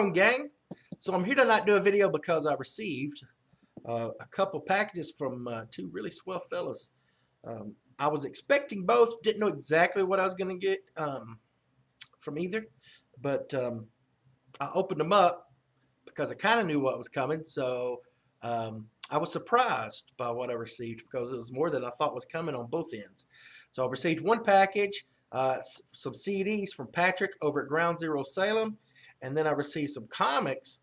on, gang? So I'm here tonight to do a video because I received a couple packages from two really swell fellas. I was expecting both, didn't know exactly what I was going to get from either, but I opened them up because I kind of knew what was coming. So I was surprised by what I received because it was more than I thought was coming on both ends. So I received one package, some CDs from Patrick over at Ground Zero Salem, and then I received some comics,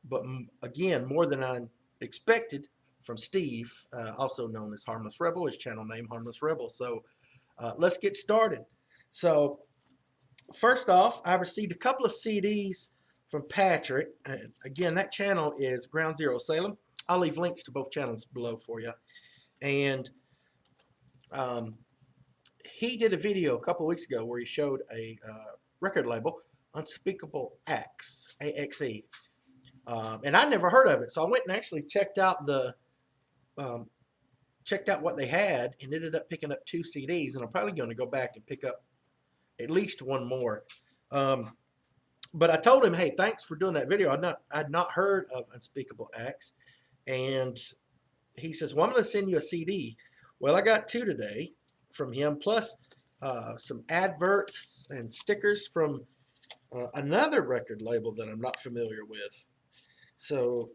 but again, more than I expected, from Steve, also known as Harmless Rebel, his channel name Harmless Rebel. So let's get started. So first off, I received a couple of CDs from Patrick. Again, that channel is Ground Zero Salem. I'll leave links to both channels below for you. And he did a video a couple of weeks ago where he showed a record label, Unspeakable Axe, AXE. And I never heard of it, so I went and actually checked out what they had, and ended up picking up two CDs. And I'm probably going to go back and pick up at least one more. But I told him, hey, thanks for doing that video. I'd not heard of Unspeakable Axe, and he says, well, I'm going to send you a CD. Well, I got two today from him, plus some adverts and stickers from another record label that I'm not familiar with. So,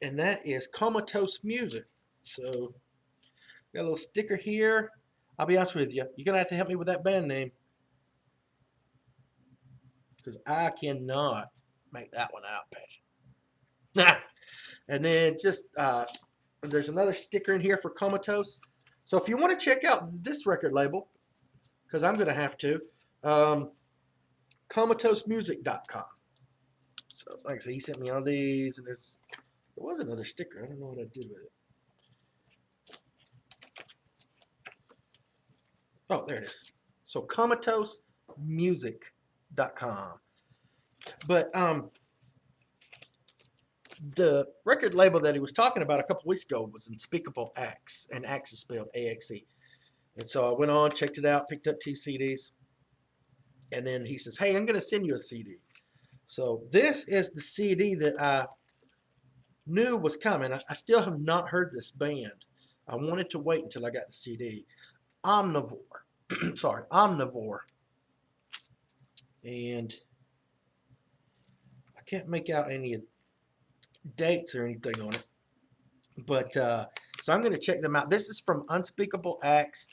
and that is Comatose Music. So, got a little sticker here. I'll be honest with you, you're going to have to help me with that band name, because I cannot make that one out, Patrick. And then just, there's another sticker in here for Comatose. So if you want to check out this record label, because I'm going to have to, comatosemusic.com. So like I said, he sent me all these, and there was another sticker. I don't know what I'd do with it. Oh, there it is. So comatosemusic.com. But the record label that he was talking about a couple weeks ago was Unspeakable Axe, and Axe is spelled A-X-E. And so I went on, checked it out, picked up two CDs, and then he says, hey, I'm going to send you a CD. So this is the CD that I knew was coming. I still have not heard this band. I wanted to wait until I got the CD. Omnivore. Sorry, Omnivore. And I can't make out any dates or anything on it. But so I'm going to check them out. This is from Unspeakable Axe.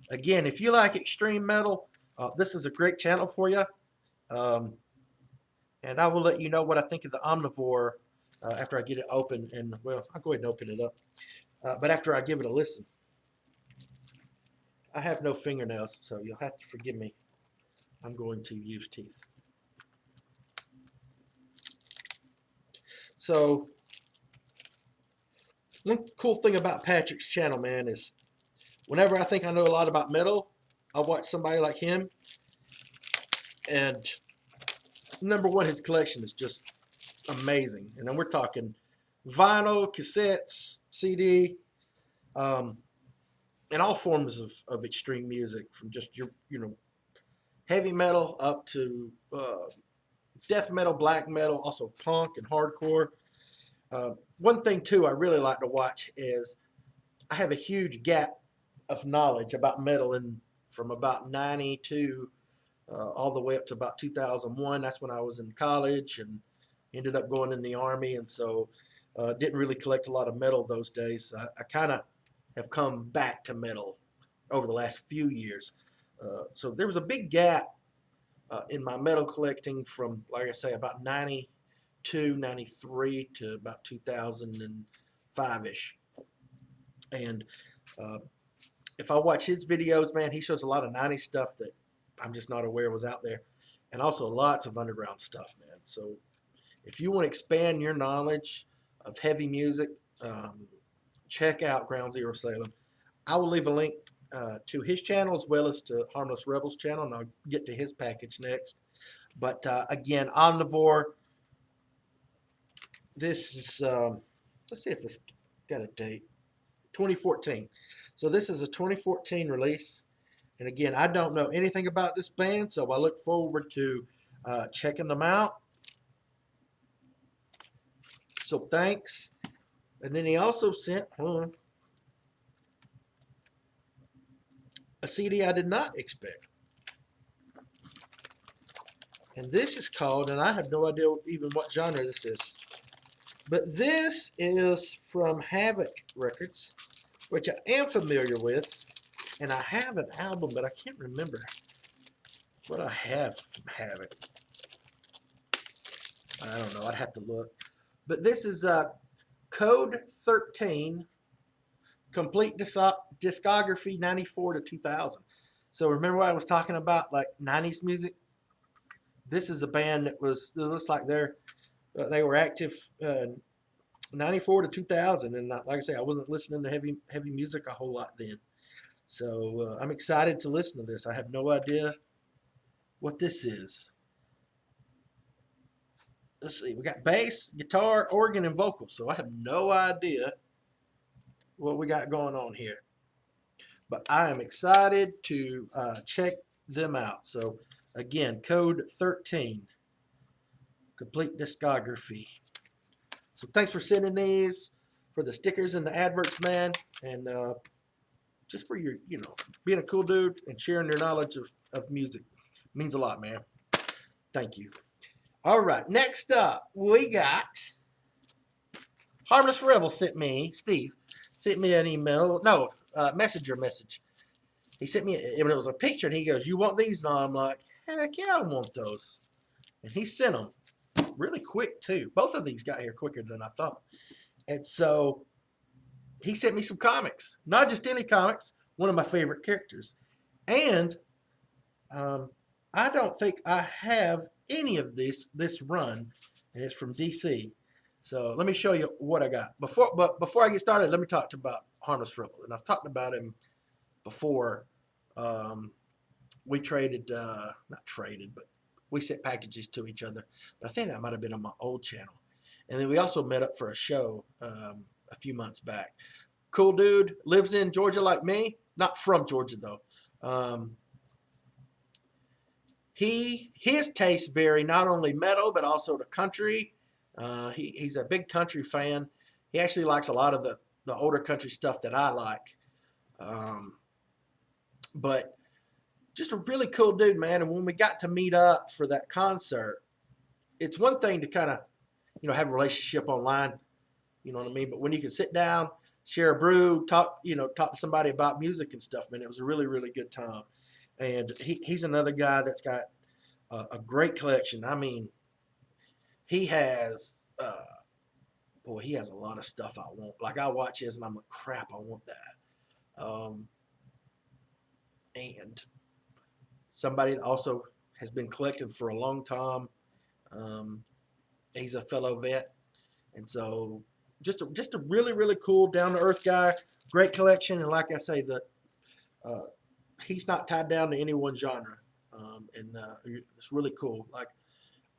Again, if you like extreme metal, this is a great channel for you. And I will let you know what I think of the Omnivore after I get it open. And, well, I'll go ahead and open it up. But after I give it a listen. I have no fingernails, so you'll have to forgive me. I'm going to use teeth. So, one cool thing about Patrick's channel, man, is whenever I think I know a lot about metal, I watch somebody like him, and number one, his collection is just amazing. And then we're talking vinyl, cassettes, CD, and all forms of extreme music, from just your heavy metal up to death metal, black metal, also punk and hardcore. One thing too I really like to watch is I have a huge gap of knowledge about metal, and from about 92 all the way up to about 2001. That's when I was in college and ended up going in the Army, and so didn't really collect a lot of metal those days. I kind of have come back to metal over the last few years. So there was a big gap in my metal collecting from, like I say, about 92, 93 to about 2005-ish. And if I watch his videos, man, he shows a lot of 90s stuff that I'm just not aware was out there. And also lots of underground stuff, man. So if you want to expand your knowledge of heavy music, check out Ground Zero Salem. I will leave a link to his channel as well as to Harmless Rebel's channel, and I'll get to his package next. But again, Omnivore, this is, let's see if it's got a date, 2014. So this is a 2014 release. And again, I don't know anything about this band, so I look forward to checking them out. So thanks. And then he also sent a CD I did not expect. And this is called, and I have no idea even what genre this is, but this is from Havoc Records, which I am familiar with, and I have an album, but I can't remember what I have from Havoc. I don't know. I'd have to look. But this is Code 13, complete discography 94 to 2000. So remember what I was talking about, like 90s music? This is a band that was, it looks like they were active 94 to 2000. And like I say, I wasn't listening to heavy music a whole lot then. So I'm excited to listen to this. I have no idea what this is. Let's see, we got bass, guitar, organ, and vocals. So I have no idea what we got going on here. But I am excited to check them out. So again, Code 13, complete discography. So thanks for sending these, for the stickers and the adverts, man. And just for your, being a cool dude and sharing your knowledge of music. It means a lot, man. Thank you. All right, next up, we got Harmless Rebel Steve sent me an email, messenger message. He sent me, it was a picture, and he goes, "You want these?" And I'm like, "Heck yeah, I want those." And he sent them really quick, too. Both of these got here quicker than I thought. And so he sent me some comics, not just any comics, one of my favorite characters. And I don't think I have any of this run, and it's from DC. So let me show you what I got. Before I get started, let me talk about Harmless Rebel. And I've talked about him before. We traded, not traded, but we sent packages to each other. But I think that might have been on my old channel. And then we also met up for a show a few months back. Cool dude, lives in Georgia like me. Not from Georgia, though. His tastes vary, not only metal, but also the country. He's a big country fan. He actually likes a lot of the older country stuff that I like. But just a really cool dude, man. And when we got to meet up for that concert, it's one thing to kind of, have a relationship online, you know what I mean? But when you can sit down, share a brew, talk to somebody about music and stuff, man, it was a really, really good time. And he's another guy that's got a great collection. I mean, he has, he has a lot of stuff I want. Like, I watch his and I'm like, crap, I want that. And somebody that also has been collecting for a long time. He's a fellow vet. And so just a really, really cool, down-to-earth guy. Great collection. And like I say, he's not tied down to any one genre. It's really cool. Like,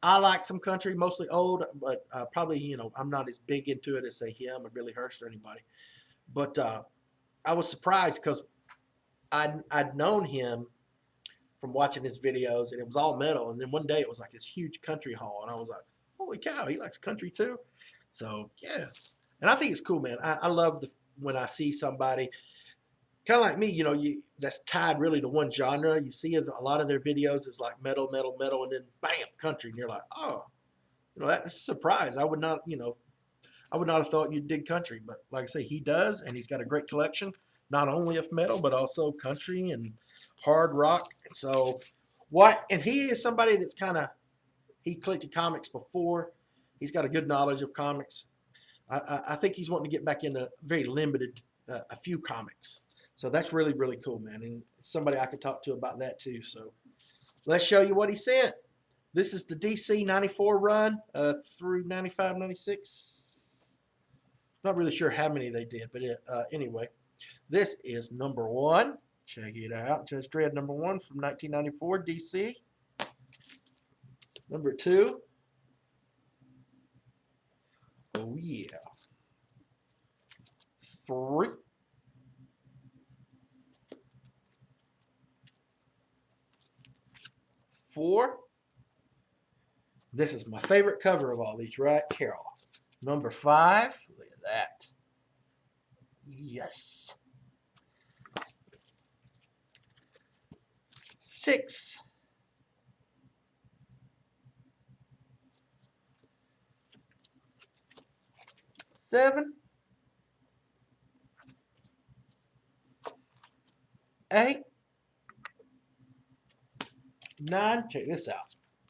I like some country, mostly old, but probably, I'm not as big into it as, say, him or Billy Hurst or anybody. But I was surprised because I'd known him from watching his videos, and it was all metal. And then one day it was like this huge country hall, and I was like, holy cow, he likes country too. So, yeah. And I think it's cool, man. I love when I see somebody kind of like me, that's tied really to one genre. You see a lot of their videos is like metal, metal, metal, and then bam, country. And you're like, oh, that's a surprise. I would not have thought you did country. But like I say, he does, and he's got a great collection, not only of metal, but also country and hard rock. So and he is somebody that's he collected comics before. He's got a good knowledge of comics. I think he's wanting to get back into very limited, a few comics. So that's really, really cool, man. And somebody I could talk to about that too. So let's show you what he sent. This is the DC 94 run through 95, 96. Not really sure how many they did, but anyway, this is number 1. Check it out. Judge Dredd number 1 from 1994, DC. Number 2. Oh, yeah. 3. 4. This is my favorite cover of all these, right? Carol. Number 5. Look at that. Yes. 6. 7. 8. 9. Check this out.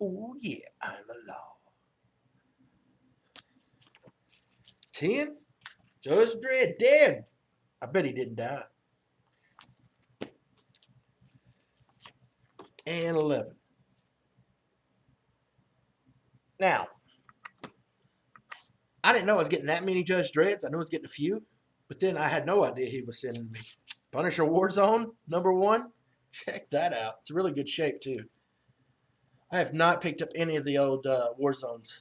Oh yeah, I'm alive. 10. Judge Dredd dead. I bet he didn't die. And 11. Now, I didn't know I was getting that many Judge Dredds. I knew I was getting a few, but then I had no idea he was sending me. Punisher Warzone, number 1. Check that out. It's a really good shape, too. I have not picked up any of the old Warzones.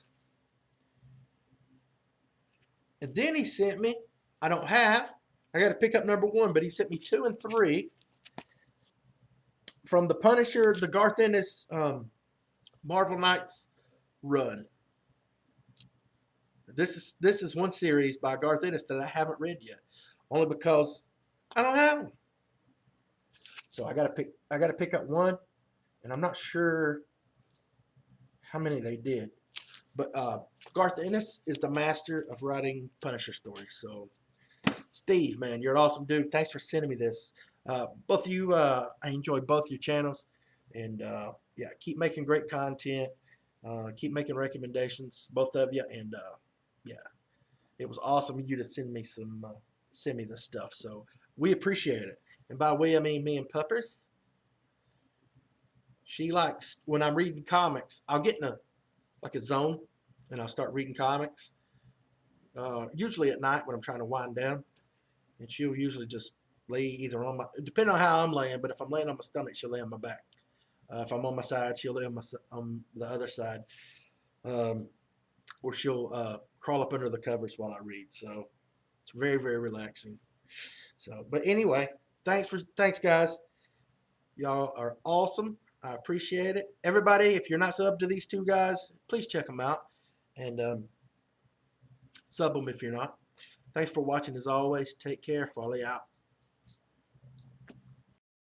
And then he sent me, I don't have, I got to pick up number 1, but he sent me 2 and 3 from the Punisher, the Garth Ennis Marvel Knights run. This is one series by Garth Ennis that I haven't read yet, only because I don't have them. So I gotta pick up 1, and I'm not sure how many they did. But Garth Ennis is the master of writing Punisher stories. So Steve, man, you're an awesome dude. Thanks for sending me this. Both of you, I enjoy both your channels, and yeah, keep making great content. Keep making recommendations, both of you, and yeah, it was awesome of you to send me this stuff. So we appreciate it. And by we, I mean me and Puppers. She likes when I'm reading comics. I'll get in a zone, and I'll start reading comics. Usually at night when I'm trying to wind down, and she'll usually just lay either on my, depending on how I'm laying. But if I'm laying on my stomach, she'll lay on my back. If I'm on my side, she'll lay on the other side, or she'll crawl up under the covers while I read. So it's very, very relaxing. So, but anyway, thanks guys. Y'all are awesome. I appreciate it. Everybody, if you're not subbed to these two guys, please check them out and sub them if you're not. Thanks for watching as always. Take care. Farley out.